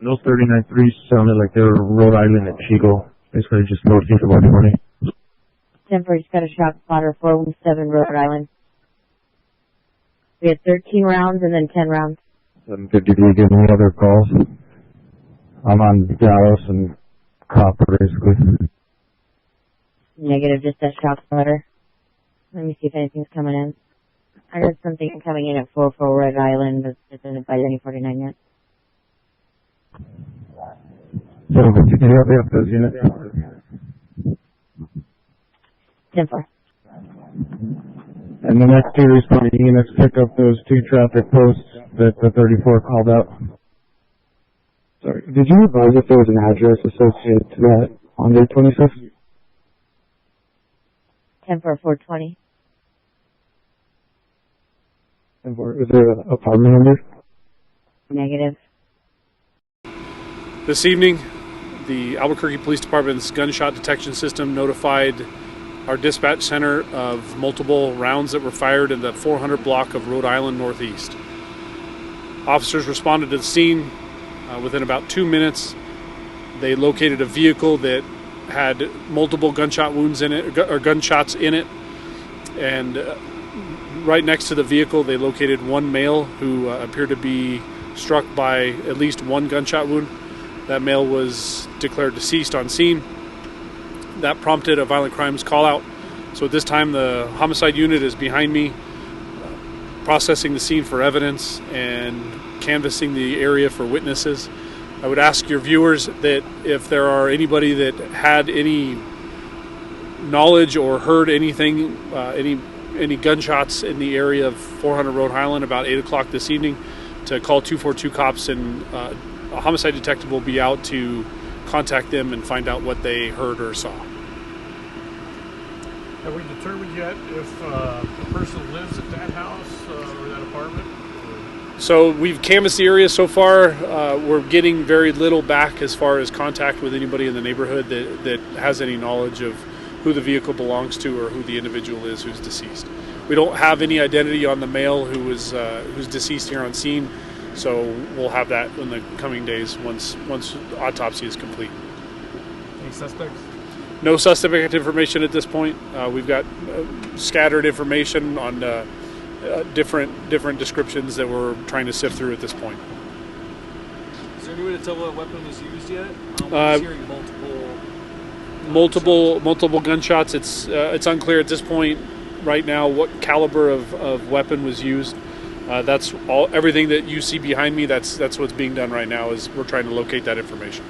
Those 39.3 sounded like they were Rhode Island and Chico, basically just northeast of 120. Denver, just got a ShotSpotter, 417 Rhode Island. We had 13 rounds and then 10 rounds. 750, do you get any other calls? I'm on Dallas and Copper, basically. Negative, just that ShotSpotter. Let me see if anything's coming in. I heard something coming in at 44 Rhode Island, but it doesn't bite any 49 yet. 750, do you have those units? 10-4. And the next two responding units pick up those two traffic posts that the 34 called out. Sorry, did you advise if there was an address associated to that on Day 25th? 10-4, 420. And was there an apartment number? Negative. This evening, the Albuquerque Police Department's gunshot detection system notified our dispatch center of multiple rounds that were fired in the 400 block of Rhode Island Northeast. Officers responded to the scene within about 2 minutes. They located a vehicle that had multiple gunshot wounds in it, or gunshots in it, and right next to the vehicle they located one male who appeared to be struck by at least one gunshot wound. That male was declared deceased on scene. That prompted a violent crimes call out. So at this time the homicide unit is behind me, processing the scene for evidence and canvassing the area for witnesses. I would ask your viewers that if there are anybody that had any knowledge or heard anything, any gunshots in the area of 400 Rhode Island about 8 o'clock this evening, to call 242 cops, and a homicide detective will be out to contact them and find out what they heard or saw. Have we determined yet if the person lives at that house or that apartment? So we've canvassed the area so far. We're getting very little back as far as contact with anybody in the neighborhood that has any knowledge of who the vehicle belongs to or who the individual is who's deceased. We don't have any identity on the male who's deceased here on scene, so we'll have that in the coming days once autopsy is complete. Any suspects? No suspect information at this point. We've got scattered information on different descriptions that we're trying to sift through at this point. Is there any way to tell what weapon was used yet? I'm hearing multiple gunshots. It's unclear at this point right now what caliber of weapon was used. That's everything that you see behind me. That's what's being done right now, is we're trying to locate that information.